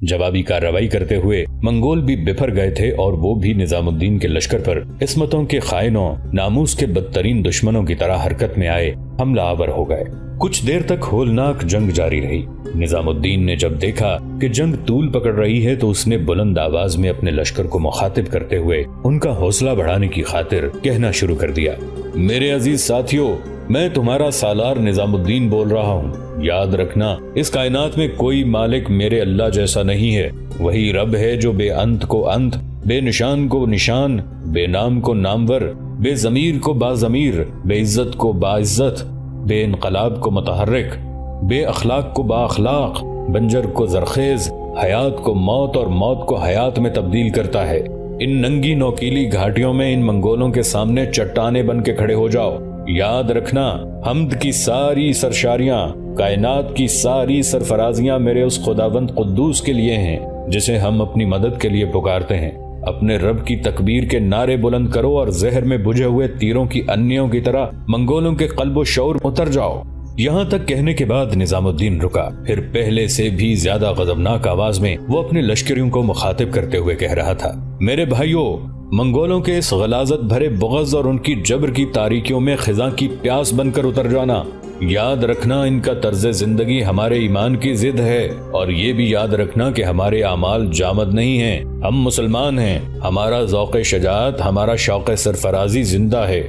जवाबी कार्रवाई करते हुए मंगोल भी बिफर गए थे और वो भी निजामुद्दीन के लश्कर पर इस्मतों के खाइनों, नामूस के बदतरीन दुश्मनों की तरह हरकत में आए हमला आवर हो गए। कुछ देर तक होलनाक जंग जारी रही। निजामुद्दीन ने जब देखा कि जंग तूल पकड़ रही है तो उसने बुलंद आवाज में अपने लश्कर को मुखातिब करते हुए उनका हौसला बढ़ाने की खातिर कहना शुरू कर दिया, मेरे अजीज साथियों, मैं तुम्हारा सालार निजामुद्दीन बोल रहा हूँ। याद रखना, इस कायनात में कोई मालिक मेरे अल्लाह जैसा नहीं है। वही रब है जो बेअंत को अंत, बेनिशान को निशान, बेनाम को नामवर, बेजमीर को बाजमीर, बेइज्जत को बाइज्जत, बेइनकलाब को मुतहर्रिक, बेअखलाक को बाअखलाक, बंजर को जरखेज, हयात को मौत और मौत को हयात में तब्दील करता है। इन नंगी नोकीली घाटियों में इन मंगोलों के सामने चट्टाने बन के खड़े हो जाओ। याद रखना, हम्द की सारी सरशारियां, कायनात की सारी सरफराजियां मेरे उस खुदावंद कुद्दूस के लिए हैं जिसे हम अपनी मदद के लिए पुकारते हैं। अपने रब की तकबीर के नारे बुलंद करो और जहर में बुझे हुए तीरों की अन्यों की तरह मंगोलों के कल्बो शऊर उतर जाओ। यहाँ तक कहने के बाद निजामुद्दीन रुका। फिर पहले से भी ज्यादा गजबनाक आवाज में वो अपने लश्करियों को मुखातिब करते हुए कह रहा था, मेरे भाइयों, मंगोलों के इस गलाजत भरे बुग़्ज़ और उनकी जबर की तारीकियों में खिज़ां की प्यास बनकर उतर जाना। याद रखना, इनका तर्ज जिंदगी हमारे ईमान की जिद है, और ये भी याद रखना कि हमारे आमाल जामद नहीं हैं। हम मुसलमान हैं। हमारा ज़ौक़े शजाअत, हमारा शौक़े सरफराजी जिंदा है।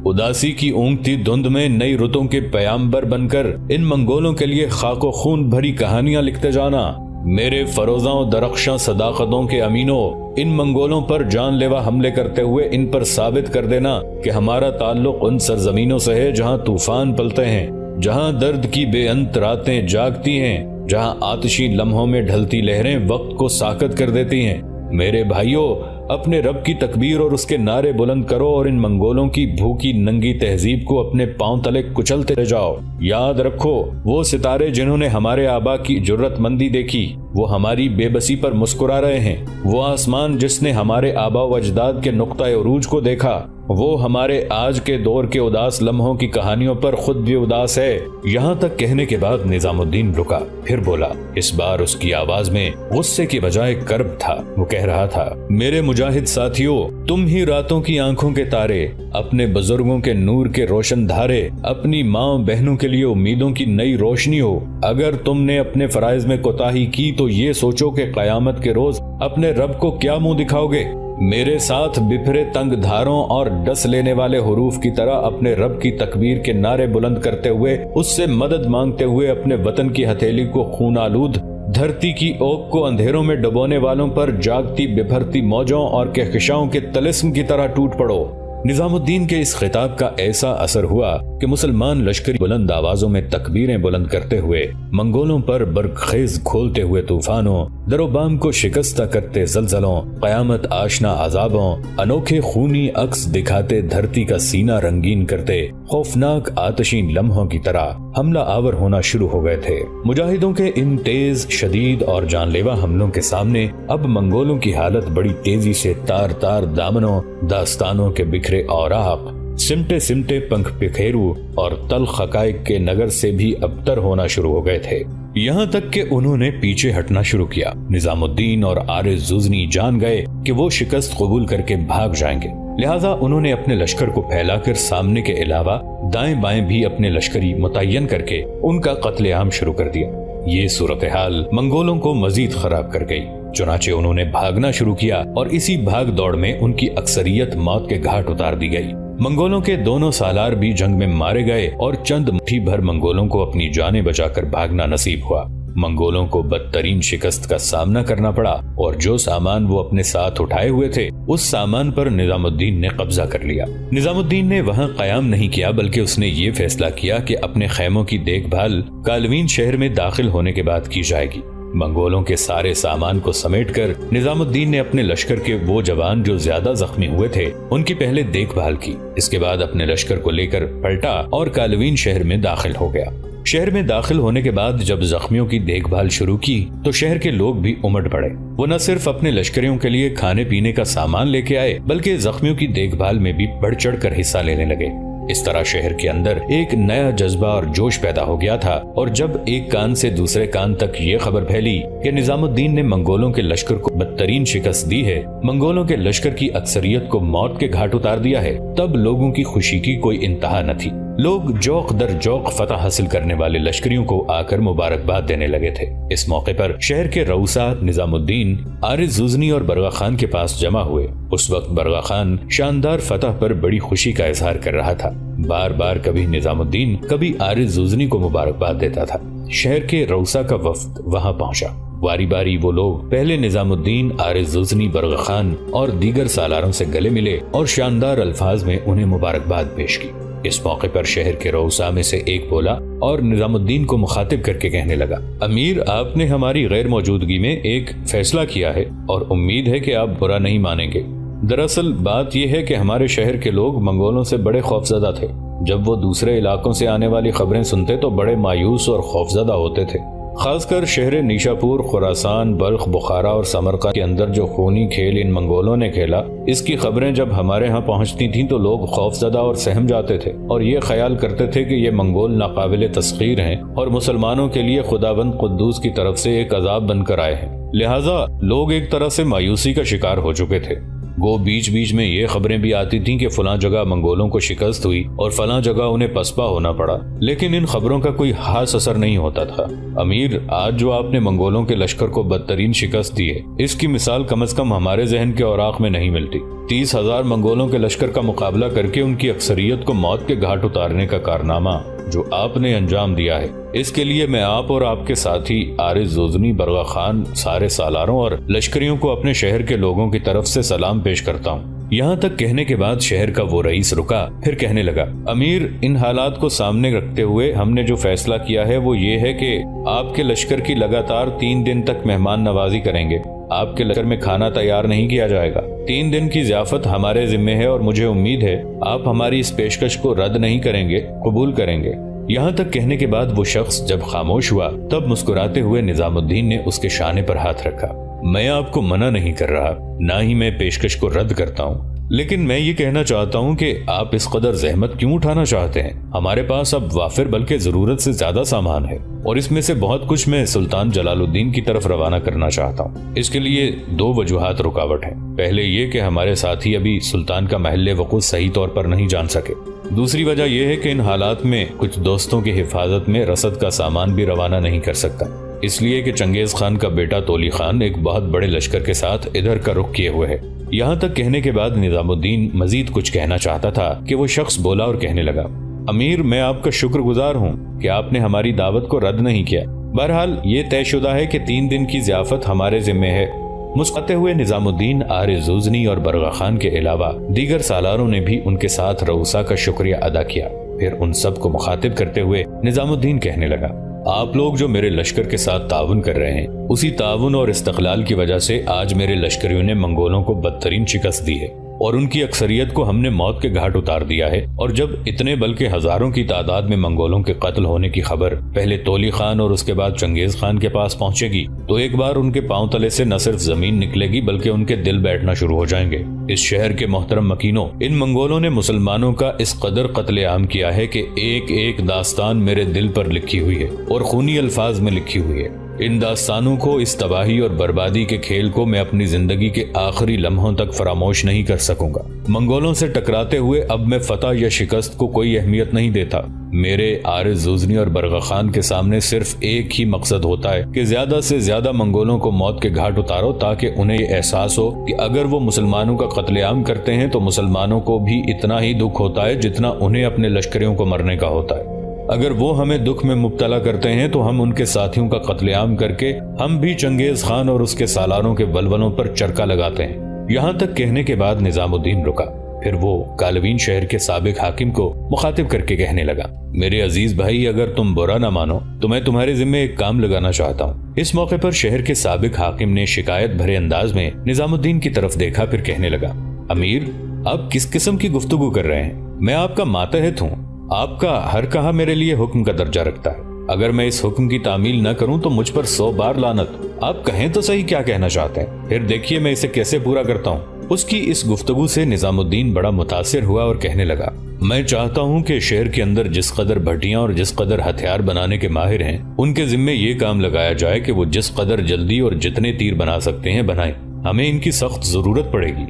उदासी की ऊँघती धुंध में नई रुतों के पैगंबर बनकर इन मंगोलों के लिए खाको खून भरी कहानियां लिखते जाना। मेरे फरोज़ां दरख्शां सदाकतों के अमीनों, इन मंगोलों पर जानलेवा हमले करते हुए इन पर साबित कर देना कि हमारा ताल्लुक उन सरजमीनों से है जहां तूफान पलते हैं, जहां दर्द की बेअंत रातें जागती हैं, जहां आतिशी लम्हों में ढलती लहरें वक्त को साकत कर देती हैं। मेरे भाइयों, अपने रब की तकबीर और उसके नारे बुलंद करो और इन मंगोलों की भूखी नंगी तहजीब को अपने पांव तले कुचलते जाओ। याद रखो, वो सितारे जिन्होंने हमारे आबा की जुर्रतमंदी देखी, वो हमारी बेबसी पर मुस्कुरा रहे हैं। वो आसमान जिसने हमारे आबा व अजदाद के नुक्ता उरूज को देखा, वो हमारे आज के दौर के उदास लम्हों की कहानियों पर खुद भी उदास है। यहाँ तक कहने के बाद निजामुद्दीन रुका, फिर बोला। इस बार उसकी आवाज में गुस्से की बजाय कर्ब था। वो कह रहा था, मेरे मुजाहिद साथियों, तुम ही रातों की आंखों के तारे, अपने बुजुर्गों के नूर के रोशन धारे, अपनी माँ बहनों के लिए उम्मीदों की नई रोशनी हो। अगर तुमने अपने फराइज में कोताही की तो ये सोचो कि कयामत के रोज अपने रब को क्या मुंह दिखाओगे। मेरे साथ बिफरे तंग धारों और डस लेने वाले हुरूफ की तरह अपने रब की तकबीर के नारे बुलंद करते हुए, उससे मदद मांगते हुए अपने वतन की हथेली को खून आलूद, धरती की ओक को अंधेरों में डुबोने वालों पर जागती बिफरती मौजों और कहकशाओं के तलिस्म की तरह टूट पड़ो। निजामुद्दीन के इस खिताब का ऐसा असर हुआ कि मुसलमान लश्करी बुलंद आवाजों में तकबीरें बुलंद करते हुए मंगोलों पर बरखेज खोलते हुए तूफानों, दरोबाम को शिकस्त करते जलजलों, कयामत आशना अजाबों, अनोखे खूनी अक्स दिखाते धरती का सीना रंगीन करते खौफनाक आतशीन लम्हों की तरह हमला आवर होना शुरू हो गए थे। मुजाहिदों के इन तेज, शदीद और जानलेवा हमलों के सामने अब मंगोलों की हालत बड़ी तेजी से तार तार दामनों, दास्तानों के बिखरे औराक, सिमटे सिमटे पंख बिखेरू और तल्ख हकाइक के नगर से भी अबतर होना शुरू हो गए थे। यहाँ तक कि उन्होंने पीछे हटना शुरू किया। निजामुद्दीन और आरिज़ जुज़नी जान गए कि वो शिकस्त कबूल करके भाग जाएंगे, लिहाजा उन्होंने अपने लश्कर को फैलाकर सामने के अलावा दाएं बाएं भी अपने लश्करी मुतय्यन करके उनका कत्लेआम शुरू कर दिया। ये सूरत हाल मंगोलों को मजीद खराब कर गई। चुनाचे उन्होंने भागना शुरू किया और इसी भाग दौड़ में उनकी अक्सरियत मौत के घाट उतार दी गई। मंगोलों के दोनों सालार भी जंग में मारे गए और चंद मुट्ठी भर मंगोलों को अपनी जानें बचाकर भागना नसीब हुआ। मंगोलों को बदतरीन शिकस्त का सामना करना पड़ा और जो सामान वो अपने साथ उठाए हुए थे, उस सामान पर निजामुद्दीन ने कब्जा कर लिया। निजामुद्दीन ने वहां कयाम नहीं किया, बल्कि उसने ये फैसला किया कि अपने खैमों की देखभाल कालवीन शहर में दाखिल होने के बाद की जाएगी। मंगोलों के सारे सामान को समेटकर निजामुद्दीन ने अपने लश्कर के वो जवान जो ज्यादा जख्मी हुए थे, उनकी पहले देखभाल की। इसके बाद अपने लश्कर को लेकर पलटा और कालवीन शहर में दाखिल हो गया। शहर में दाखिल होने के बाद जब जख्मियों की देखभाल शुरू की तो शहर के लोग भी उमड़ पड़े। वो न सिर्फ अपने लश्करियों के लिए खाने पीने का सामान लेके आए, बल्कि जख्मियों की देखभाल में भी बढ़ चढ़ कर हिस्सा लेने लगे। इस तरह शहर के अंदर एक नया जज्बा और जोश पैदा हो गया था। और जब एक कान से दूसरे कान तक ये खबर फैली कि निजामुद्दीन ने मंगोलों के लश्कर को बदतरीन शिकस्त दी है, मंगोलों के लश्कर की अक्सरियत को मौत के घाट उतार दिया है, तब लोगों की खुशी की कोई इंतहा न थी। लोग जौक दर जौक फतह हासिल करने वाले लश्करियों को आकर मुबारकबाद देने लगे थे। इस मौके पर शहर के रऊसा निजामुद्दीन, आरिज़ जुज़नी और बरगा खान के पास जमा हुए। उस वक्त बरगा खान शानदार फतह पर बड़ी खुशी का इजहार कर रहा था। बार बार कभी निजामुद्दीन, कभी आरिज़ जुज़नी को मुबारकबाद देता था। शहर के रऊसा का वफ्द वहां पहुंचा। बारी बारी वो लोग पहले निजामुद्दीन, आरिज़ जुज़नी, बरगा खान और दीगर सालारों से गले मिले और शानदार अल्फाज में उन्हें मुबारकबाद पेश की। इस मौके पर शहर के रऊसा में से एक बोला और निजामुद्दीन को मुखातिब करके कहने लगा, अमीर, आपने हमारी गैर मौजूदगी में एक फैसला किया है और उम्मीद है कि आप बुरा नहीं मानेंगे। दरअसल बात यह है कि हमारे शहर के लोग मंगोलों से बड़े खौफजदा थे। जब वो दूसरे इलाकों से आने वाली खबरें सुनते तो बड़े मायूस और खौफजदा होते थे। खासकर शहर निशापुर, खुरासान, बल्ख, बुखारा और समरकंद के अंदर जो खूनी खेल इन मंगोलों ने खेला, इसकी खबरें जब हमारे यहाँ पहुँचती थीं तो लोग खौफजदा और सहम जाते थे और ये ख्याल करते थे कि ये मंगोल नाकाबिले तस्खीर हैं और मुसलमानों के लिए खुदाबंद कुद्दूस की तरफ से एक अजाब बनकर आए हैं। लिहाजा लोग एक तरह से मायूसी का शिकार हो चुके थे। वो बीच बीच में ये खबरें भी आती थीं कि फलां जगह मंगोलों को शिकस्त हुई और फलां जगह उन्हें पसपा होना पड़ा, लेकिन इन खबरों का कोई खास असर नहीं होता था। अमीर, आज जो आपने मंगोलों के लश्कर को बदतरीन शिकस्त दी है, इसकी मिसाल कम से कम हमारे जहन के औराक में नहीं मिलती। 30,000 मंगोलों के लश्कर का मुकाबला करके उनकी अक्सरियत को मौत के घाट उतारने का कारनामा जो आपने अंजाम दिया है, इसके लिए मैं आप और आपके साथी आरिज़ जुज़नी, बरगा खान, सारे सालारों और लश्करियों को अपने शहर के लोगों की तरफ से सलाम पेश करता हूँ। यहाँ तक कहने के बाद शहर का वो रईस रुका, फिर कहने लगा, अमीर, इन हालात को सामने रखते हुए हमने जो फैसला किया है वो ये है कि आपके लश्कर की लगातार 3 दिन तक मेहमान नवाजी करेंगे। आपके लश्कर में खाना तैयार नहीं किया जाएगा। 3 दिन की ज़ियाफत हमारे जिम्मे है और मुझे उम्मीद है आप हमारी इस पेशकश को रद्द नहीं करेंगे, कबूल करेंगे। यहाँ तक कहने के बाद वो शख्स जब खामोश हुआ तब मुस्कुराते हुए निजामुद्दीन ने उसके शाने पर हाथ रखा। मैं आपको मना नहीं कर रहा, ना ही मैं पेशकश को रद्द करता हूँ, लेकिन मैं ये कहना चाहता हूँ कि आप इस कदर जहमत क्यों उठाना चाहते हैं। हमारे पास अब वाफिर बल्कि जरूरत से ज्यादा सामान है और इसमें से बहुत कुछ मैं सुल्तान जलालुद्दीन की तरफ रवाना करना चाहता हूँ। इसके लिए 2 वजूहात रुकावट हैं। पहले ये कि हमारे साथी अभी सुल्तान का महल वक़ूफ़ सही तौर पर नहीं जान सके। दूसरी वजह यह है कि इन हालात में कुछ दोस्तों की हिफाजत में रसद का सामान भी रवाना नहीं कर सकता, इसलिए कि चंगेज खान का बेटा तोली खान एक बहुत बड़े लश्कर के साथ इधर का रुख किए हुए है। यहाँ तक कहने के बाद निजामुद्दीन मजीद कुछ कहना चाहता था कि वो शख्स बोला और कहने लगा, अमीर, मैं आपका शुक्रगुजार हूँ कि आपने हमारी दावत को रद्द नहीं किया। बहरहाल ये तयशुदा है कि 3 दिन की ज़ियाफत हमारे जिम्मे है। मुस्कुराते हुए निजामुद्दीन, आरिज़ जुज़नी और बरगा खान के अलावा दीगर सालारों ने भी उनके साथ रऊसा का शुक्रिया अदा किया। फिर उन सब को मुखातिब करते हुए निजामुद्दीन कहने लगा, आप लोग जो मेरे लश्कर के साथ ताउन कर रहे हैं, उसी ताउन और इस्तक़लाल की वजह से आज मेरे लश्करियों ने मंगोलों को बदतरीन शिकस्त दी है और उनकी अक्सरियत को हमने मौत के घाट उतार दिया है। और जब इतने बल्कि हजारों की तादाद में मंगोलों के कत्ल होने की खबर पहले तोली खान और उसके बाद चंगेज खान के पास पहुंचेगी तो एक बार उनके पांव तले से न सिर्फ जमीन निकलेगी बल्कि उनके दिल बैठना शुरू हो जाएंगे। इस शहर के मोहतरम मकीनों, इन मंगोलों ने मुसलमानों का इस कदर कत्लेआम किया है कि एक एक दास्तान मेरे दिल पर लिखी हुई है और खूनी अल्फाज में लिखी हुई है। इन दास्तानों को, इस तबाही और बर्बादी के खेल को मैं अपनी जिंदगी के आखिरी लम्हों तक फरामोश नहीं कर सकूंगा। मंगोलों से टकराते हुए अब मैं फतह या शिकस्त को कोई अहमियत नहीं देता। मेरे आरिज़ जुज़नी और बरगा खान के सामने सिर्फ एक ही मकसद होता है कि ज्यादा से ज्यादा मंगोलों को मौत के घाट उतारो, ताकि उन्हें ये एहसास हो कि अगर वो मुसलमानों का कत्लेआम करते हैं तो मुसलमानों को भी इतना ही दुख होता है जितना उन्हें अपने लश्करियों को मरने का होता है। अगर वो हमें दुख में मुब्तला करते हैं तो हम उनके साथियों का कत्लेआम करके हम भी चंगेज खान और उसके सालारों के बलबलों पर चरका लगाते हैं। यहाँ तक कहने के बाद निजामुद्दीन रुका। फिर वो कालवीन शहर के साबिक हाकिम को मुखातिब करके कहने लगा, मेरे अजीज भाई, अगर तुम बुरा न मानो तो मैं तुम्हारे जिम्मे एक काम लगाना चाहता हूँ। इस मौके पर शहर के साबिक हाकिम ने शिकायत भरे अंदाज में निजामुद्दीन की तरफ देखा, फिर कहने लगा, अमीर, आप किस किस्म की गुफ्तगू कर रहे हैं? मैं आपका मातहत हूँ। आपका हर कहा मेरे लिए हुक्म का दर्जा रखता है। अगर मैं इस हुक्म की तामील न करूं तो मुझ पर 100 बार लानत। आप कहें तो सही क्या कहना चाहते हैं, फिर देखिए मैं इसे कैसे पूरा करता हूं। उसकी इस गुफ्तगू से निजामुद्दीन बड़ा मुतासिर हुआ और कहने लगा, میں چاہتا ہوں کہ شہر کے اندر جس قدر بھٹیاں اور جس قدر ہتھیار بنانے کے ماہر ہیں ان کے ذمے یہ کام لگایا جائے کہ وہ جس قدر جلدی اور جتنے تیر بنا سکتے ہیں بنائیں. ہمیں ان کی سخت ضرورت پڑے گی.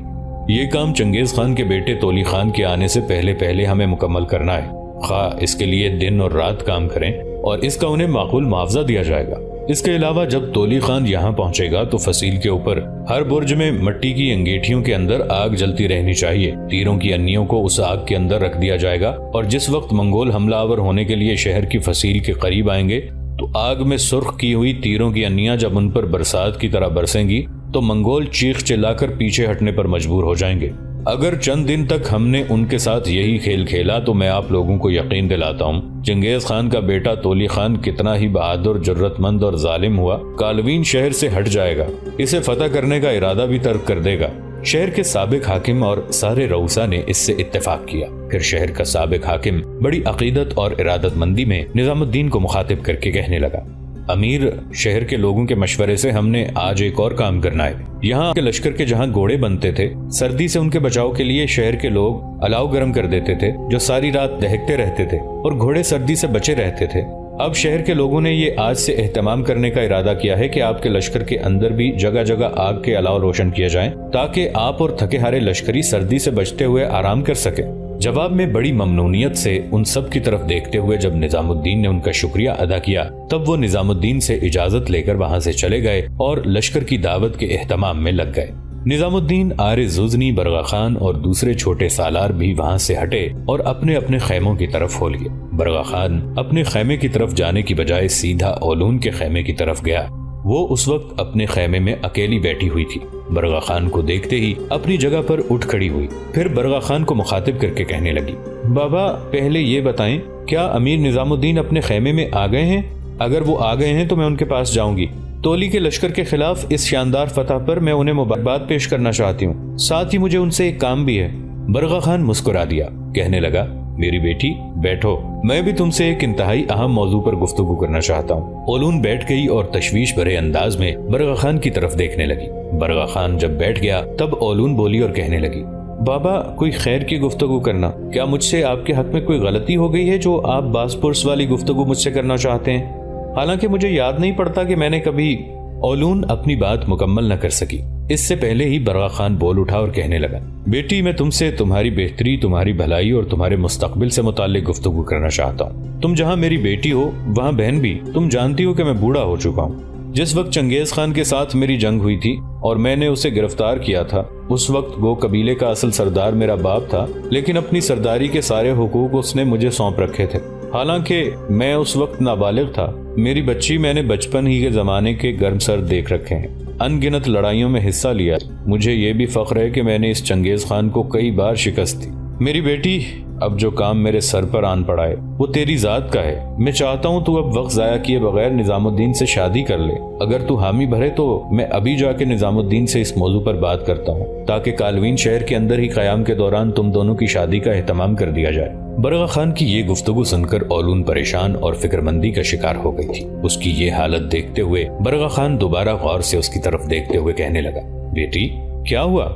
یہ کام چنگیز خان کے بیٹے تولی خان کے آنے سے پہلے ہمیں مکمل کرنا ہے. خواہ اس کے لیے دن اور رات کام کریں اور اس کا انہیں معقول معاوضہ دیا جائے گا. اس کے علاوہ جب تولی خان یہاں پہنچے گا تو فصیل کے اوپر ہر برج میں مٹی کی انگیٹھیوں کے اندر آگ جلتی رہنی چاہیے. تیروں کی انیوں کو اس آگ کے اندر رکھ دیا جائے گا اور جس وقت منگول حملہ آور ہونے کے لیے شہر کی فصیل کے قریب آئیں گے تو آگ میں سرخ کی ہوئی تیروں کی انیاں جب ان پر برسات کی طرح برسیں گی تو منگول چیخ چلا کر پیچھے ہٹنے پر مجبور ہو جائیں گے. اگر چند دن تک ہم نے ان کے ساتھ یہی کھیل کھیلا تو میں آپ لوگوں کو یقین دلاتا ہوں چنگیز خان کا بیٹا تولی خان کتنا ہی بہادر، جرت مند اور ظالم ہوا، کالوین شہر سے ہٹ جائے گا، اسے فتح کرنے کا ارادہ بھی ترک کر دے گا. شہر کے سابق حاکم اور سارے رؤسا نے اس سے اتفاق کیا. پھر شہر کا سابق حاکم بڑی عقیدت اور ارادت مندی میں نظام الدین کو مخاطب کر کے کہنے لگا، امیر، شہر کے لوگوں کے مشورے سے ہم نے آج ایک اور کام کرنا ہے. یہاں کے لشکر کے جہاں گھوڑے بنتے تھے، سردی سے ان کے بچاؤ کے لیے شہر کے لوگ الاؤ گرم کر دیتے تھے جو ساری رات دہکتے رہتے تھے اور گھوڑے سردی سے بچے رہتے تھے. اب شہر کے لوگوں نے یہ آج سے اہتمام کرنے کا ارادہ کیا ہے کہ آپ کے لشکر کے اندر بھی جگہ جگہ آگ کے الاؤ روشن کیے جائیں تاکہ آپ اور تھکے ہارے لشکری سردی سے بچتے ہوئے آرام کر سکے. جواب میں بڑی ممنونیت سے ان سب کی طرف دیکھتے ہوئے جب نظام الدین نے ان کا شکریہ ادا کیا تب وہ نظام الدین سے اجازت لے کر وہاں سے چلے گئے اور لشکر کی دعوت کے اہتمام میں لگ گئے. نظام الدین، عارض غزنی، برغا خان اور دوسرے چھوٹے سالار بھی وہاں سے ہٹے اور اپنے اپنے خیموں کی طرف ہو لیے. برغا خان اپنے خیمے کی طرف جانے کی بجائے سیدھا اولون کے خیمے کی طرف گیا. وہ اس وقت اپنے خیمے میں اکیلی بیٹھی ہوئی تھی. برغا خان کو دیکھتے ہی اپنی جگہ پر اٹھ کھڑی ہوئی. پھر برغا خان کو مخاطب کر کے کہنے لگی، بابا پہلے یہ بتائیں کیا امیر نظام الدین اپنے خیمے میں آ گئے ہیں؟ اگر وہ آ گئے ہیں تو میں ان کے پاس جاؤں گی. تولی کے لشکر کے خلاف اس شاندار فتح پر میں انہیں مبارکباد پیش کرنا چاہتی ہوں. ساتھ ہی مجھے ان سے ایک کام بھی ہے. برغا خان مسکرا دیا، کہنے لگا، میری بیٹی بیٹھو، میں بھی تم سے ایک انتہائی اہم موضوع پر گفتگو کرنا چاہتا ہوں. اولون بیٹھ گئی اور تشویش بھرے انداز میں برغا خان کی طرف دیکھنے لگی. برغا خان جب بیٹھ گیا تب اولون بولی اور کہنے لگی، بابا کوئی خیر کی گفتگو کرنا. کیا مجھ سے آپ کے حق میں کوئی غلطی ہو گئی ہے جو آپ باس پرس والی گفتگو مجھ سے کرنا چاہتے ہیں؟ حالانکہ مجھے یاد نہیں پڑتا کہ میں نے کبھی. اولون اپنی بات مکمل نہ کر سکی. اس سے پہلے ہی برغا خان بول اٹھا اور کہنے لگا، بیٹی میں تم سے تمہاری بہتری، تمہاری بھلائی اور تمہارے مستقبل سے متعلق گفتگو کرنا چاہتا ہوں. تم جہاں میری بیٹی ہو وہاں بہن بھی. تم جانتی ہو کہ میں بوڑھا ہو چکا ہوں. جس وقت چنگیز خان کے ساتھ میری جنگ ہوئی تھی اور میں نے اسے گرفتار کیا تھا اس وقت وہ قبیلے کا اصل سردار میرا باپ تھا، لیکن اپنی سرداری کے سارے حقوق اس نے مجھے سونپ رکھے تھے. حالانکہ میں اس وقت نابالغ تھا. میری بچی میں نے بچپن ہی کے زمانے کے گرم سر دیکھ رکھے ہیں، ان گنت لڑائیوں میں حصہ لیا. مجھے یہ بھی فخر ہے کہ میں نے اس چنگیز خان کو کئی بار شکست دی. میری بیٹی، اب جو کام میرے سر پر آن پڑا ہے وہ تیری ذات کا ہے. میں چاہتا ہوں تو اب وقت ضائع کیے بغیر نظام الدین سے شادی کر لے. اگر تو حامی بھرے تو میں ابھی جا کے نظام الدین سے اس موضوع پر بات کرتا ہوں تاکہ کالوین شہر کے اندر ہی قیام کے دوران تم دونوں کی شادی کا اہتمام کر دیا جائے. برغا خان کی یہ گفتگو سن کر اولون پریشان اور فکر مندی کا شکار ہو گئی تھی. اس کی یہ حالت دیکھتے ہوئے برغا خان دوبارہ غور سے اس کی طرف دیکھتے ہوئے کہنے لگا، بیٹی کیا ہوا؟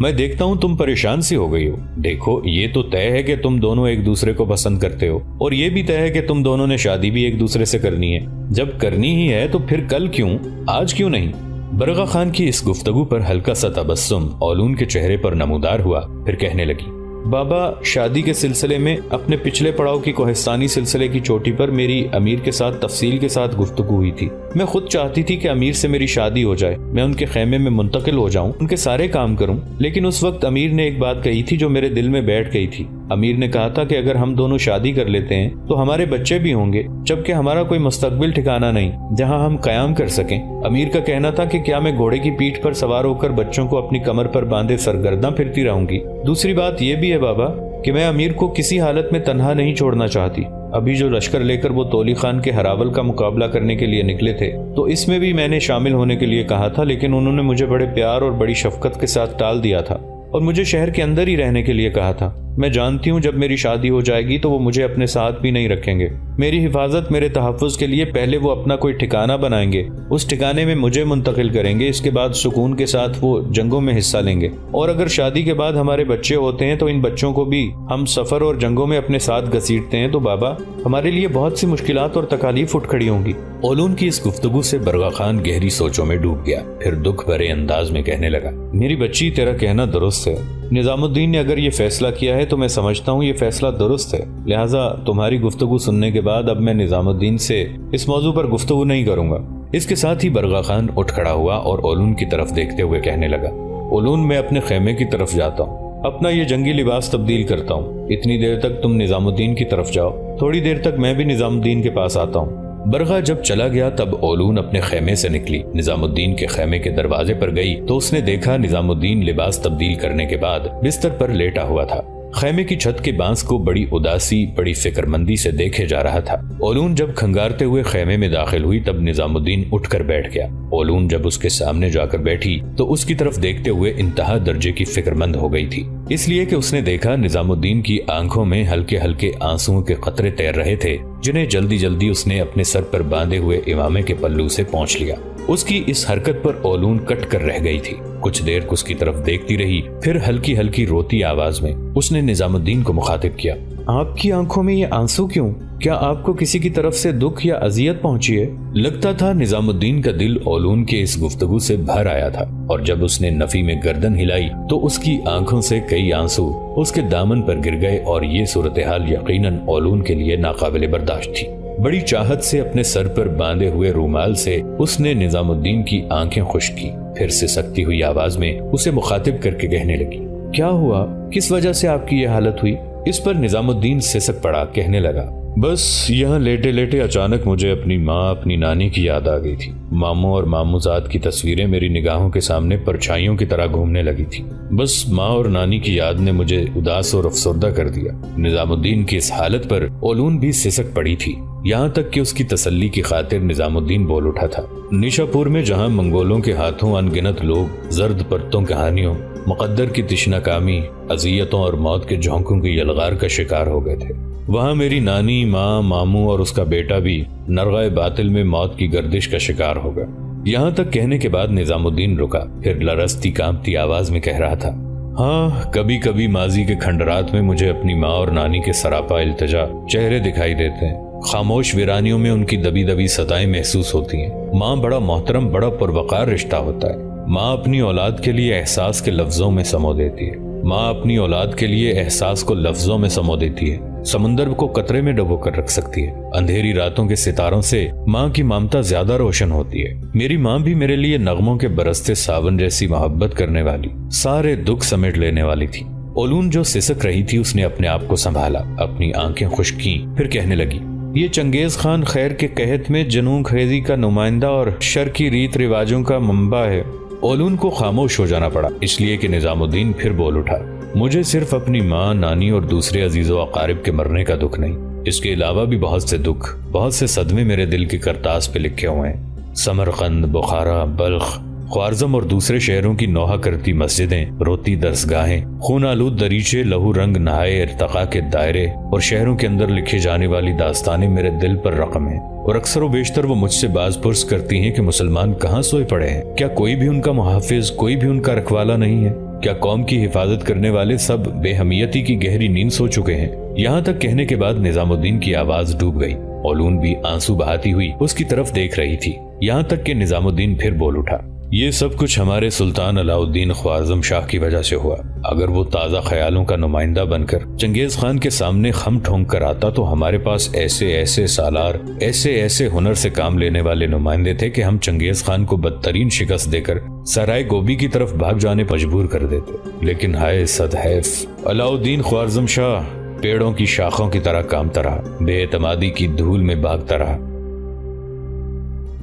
میں دیکھتا ہوں تم پریشان سی ہو گئی ہو. دیکھو یہ تو طے ہے کہ تم دونوں ایک دوسرے کو پسند کرتے ہو اور یہ بھی طے ہے کہ تم دونوں نے شادی بھی ایک دوسرے سے کرنی ہے. جب کرنی ہی ہے تو پھر کل کیوں، آج کیوں نہیں؟ برغا خان کی اس گفتگو پر ہلکا سا تبسم اولون کے چہرے پر نمودار ہوا. پھر کہنے لگی، بابا شادی کے سلسلے میں اپنے پچھلے پڑاؤ کی کوہستانی سلسلے کی چوٹی پر میری امیر کے ساتھ تفصیل کے ساتھ گفتگو ہوئی تھی. میں خود چاہتی تھی کہ امیر سے میری شادی ہو جائے، میں ان کے خیمے میں منتقل ہو جاؤں، ان کے سارے کام کروں. لیکن اس وقت امیر نے ایک بات کہی تھی جو میرے دل میں بیٹھ گئی تھی. امیر نے کہا تھا کہ اگر ہم دونوں شادی کر لیتے ہیں تو ہمارے بچے بھی ہوں گے، جبکہ ہمارا کوئی مستقبل ٹھکانا نہیں جہاں ہم قیام کر سکیں. امیر کا کہنا تھا کہ کیا میں گھوڑے کی پیٹھ پر سوار ہو کر بچوں کو اپنی کمر پر باندھے سرگرداں پھرتی رہوں گی. دوسری بات یہ بھی ہے بابا کہ میں امیر کو کسی حالت میں تنہا نہیں چھوڑنا چاہتی. ابھی جو لشکر لے کر وہ تولی خان کے ہراول کا مقابلہ کرنے کے لیے نکلے تھے تو اس میں بھی میں نے شامل ہونے کے لیے کہا تھا، لیکن انہوں نے مجھے بڑے پیار اور بڑی شفقت کے ساتھ ٹال دیا تھا. और मुझे शहर के अंदर ही रहने के लिए कहा था। मैं जानती हूँ जब मेरी शादी हो जाएगी तो वो मुझे अपने साथ भी नहीं रखेंगे। मेरी हिफाजत, मेरे तहफ़्फ़ुज़ के लिए पहले वो अपना कोई ठिकाना बनाएंगे, उस ठिकाने में मुझे मुंतकिल करेंगे। इसके बाद सुकून के साथ वो जंगों में हिस्सा लेंगे, और अगर शादी के बाद हमारे बच्चे होते हैं तो इन बच्चों को भी हम सफ़र और जंगों में अपने साथ घसीटते हैं तो बाबा, हमारे लिए बहुत सी मुश्किलात और तकालीफ उठ खड़ी होंगी। ओलून की इस गुफ्तगू से बरगा खान गहरी सोचों में डूब गया। फिर दुख भरे अंदाज में कहने लगा, मेरी बच्ची, तेरा कहना दुरुस्त है। निजामुद्दीन ने अगर ये फैसला किया है तो मैं समझता हूँ ये फैसला दुरुस्त है। लिहाजा तुम्हारी गुफ्तगू सुनने के बाद अब मैं निजामुद्दीन से इस मौजू पर गुफ्तगू नहीं करूंगा। इसके साथ ही बरगा खान उठ खड़ा हुआ और ओलून की तरफ देखते हुए कहने लगा, ओलून, मैं अपने खेमे की तरफ जाता हूँ, अपना ये जंगी लिबास तब्दील करता हूँ। इतनी देर तक तुम निजामुद्दीन की तरफ जाओ, थोड़ी देर तक मैं भी निजामुद्दीन के पास आता हूँ। बरगा जब चला गया तब ओलून अपने खेमे से निकली, निजामुद्दीन के खेमे के दरवाजे पर गई तो उसने देखा निजामुद्दीन लिबास तब्दील करने के बाद बिस्तर पर लेटा हुआ था। खेमे की छत के बांस को बड़ी उदासी, बड़ी फिक्रमंदी से देखे जा रहा था। ओलून जब खंगारते हुए खेमे में दाखिल हुई तब निजामुद्दीन उठकर बैठ गया। ओलून जब उसके सामने जाकर बैठी तो उसकी तरफ देखते हुए इंतहा दर्जे की फिक्रमंद हो गई थी, इसलिए कि उसने देखा निजामुद्दीन की आंखों में हल्के हल्के आंसुओं के कतरे तैर रहे थे, जिन्हें जल्दी जल्दी उसने अपने सर पर बांधे हुए इमामे के पल्लू से पोंछ लिया। उसकी इस हरकत पर ओलून कट कर रह गई थी। कुछ देर उसकी तरफ देखती रही, फिर हल्की हल्की रोती आवाज में उसने निजामुद्दीन को मुखातिब किया, आपकी आंखों में ये आंसू क्यों? क्या आपको किसी की तरफ से दुख या अजियत पहुंची है? लगता था निजामुद्दीन का दिल ओलून के इस गुफ्तगू से भर आया था, और जब उसने नफी में गर्दन हिलाई तो उसकी आंखों से कई आंसू उसके दामन पर गिर गए, और ये सूरत हाल यकीनन ओलून के लिए नाकाबिले बर्दाश्त थी। बड़ी चाहत से अपने सर पर बांधे हुए रूमाल से उसने निजामुद्दीन की आंखें खुश्क की, फिर सिसकती हुई आवाज में उसे मुखातिब करके कहने लगी, क्या हुआ? किस वजह से आपकी ये हालत हुई? इस पर निजामुद्दीन सिसक पड़ा, कहने लगा, बस यहाँ लेटे लेटे अचानक मुझे अपनी माँ, अपनी नानी की याद आ गई थी। मामू और मामूजाद की तस्वीरें मेरी निगाहों के सामने परछाइयों की तरह घूमने लगी थी। बस माँ और नानी की याद ने मुझे उदास और अफसरदा कर दिया। निजामुद्दीन की इस हालत पर ओलून भी सिसक पड़ी थी, यहाँ तक कि उसकी तसल्ली की खातिर निजामुद्दीन बोल उठा था, निशापुर में जहाँ मंगोलों के हाथों अनगिनत लोग जर्द परतों कहानियों, मुकद्दर की तिश्नाकामी, अजियतों और मौत के झोंकों की यलगार का शिकार हो गए थे, वहाँ मेरी नानी, माँ, मामू और उसका बेटा भी नरगाए बातिल में मौत की गर्दिश का शिकार होगा। यहाँ तक कहने के बाद निजामुद्दीन रुका, फिर लरसती कांपती आवाज में कह रहा था, हाँ, कभी कभी माजी के खंडरात में मुझे अपनी माँ और नानी के सरापा इल्तिजा चेहरे दिखाई देते हैं। खामोश वीरानियों में उनकी दबी दबी सताएं महसूस होती हैं। माँ बड़ा मोहतरम, बड़ा पुरवकार रिश्ता होता है। माँ अपनी औलाद के लिए एहसास के लफ्जों में समो देती है। माँ अपनी औलाद के लिए एहसास को लफ्जों में समो देती है। समंदर को कतरे में डुबो कर रख सकती है। अंधेरी रातों के सितारों से माँ की ममता ज्यादा रोशन होती है। मेरी माँ भी मेरे लिए नगमों के बरसते सावन जैसी मोहब्बत करने वाली, सारे दुख समेट लेने वाली थी। ओलून जो सिसक रही थी उसने अपने आप को संभाला, अपनी आंखें खुश्क की, फिर कहने लगी, ये चंगेज खान खैर के कहत में जनून खेजी का नुमाइंदा और शर की रीत रिवाजों का मंबा है। ओलून को खामोश हो जाना पड़ा, इसलिए कि निजामुद्दीन फिर बोल उठा, मुझे सिर्फ अपनी माँ, नानी और दूसरे अजीजों अकारिब के मरने का दुख नहीं, इसके अलावा भी बहुत से दुख, बहुत से सदमे मेरे दिल की करतास पे लिखे हुए हैं। समरकंद, बुखारा, बल्ख, ख्वारज़म और दूसरे शहरों की नौहा करती मस्जिदें, रोती दरसगाहें, खून आलूद दरीचे, लहू रंग नहाए इर्तका के दायरे और शहरों के अंदर लिखी जाने वाली दास्तानें मेरे दिल पर रकम है। और अक्सर व बेशतर वो मुझसे बाज़पुर्स करती हैं कि मुसलमान कहाँ सोए पड़े हैं, क्या कोई भी उनका मुहाफिज, कोई भी उनका रखवाला नहीं है? क्या कौम की हिफाजत करने वाले सब बेहमियती की गहरी नींद सो चुके हैं? यहाँ तक कहने के बाद निजामुद्दीन की आवाज डूब गई। ओलून भी आंसू बहाती हुई उसकी तरफ देख रही थी। यहाँ तक कि निजामुद्दीन फिर बोल उठा, ये सब कुछ हमारे सुल्तान अलाउद्दीन ख्वारज़म शाह की वजह से हुआ। अगर वो ताज़ा ख्यालों का नुमाइंदा बनकर चंगेज खान के सामने खम ठोंक कर आता तो हमारे पास ऐसे ऐसे सालार, ऐसे ऐसे हुनर से काम लेने वाले नुमाइंदे थे कि हम चंगेज खान को बदतरीन शिकस्त देकर सराय गोबी की तरफ भाग जाने मजबूर कर देते। लेकिन हाय सदहैफ, अलाउद्दीन ख्वारज़म शाह पेड़ों की शाखों की तरह कामता रहा, बेएतमादी की धूल में भागता रहा।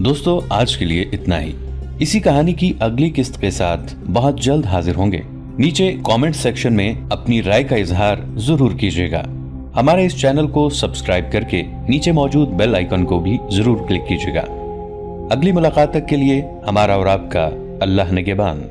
दोस्तों, आज के लिए इतना ही। इसी कहानी की अगली किस्त के साथ बहुत जल्द हाजिर होंगे। नीचे कमेंट सेक्शन में अपनी राय का इजहार जरूर कीजिएगा। हमारे इस चैनल को सब्सक्राइब करके नीचे मौजूद बेल आइकन को भी जरूर क्लिक कीजिएगा। अगली मुलाकात तक के लिए हमारा और आपका अल्लाह निगहबान।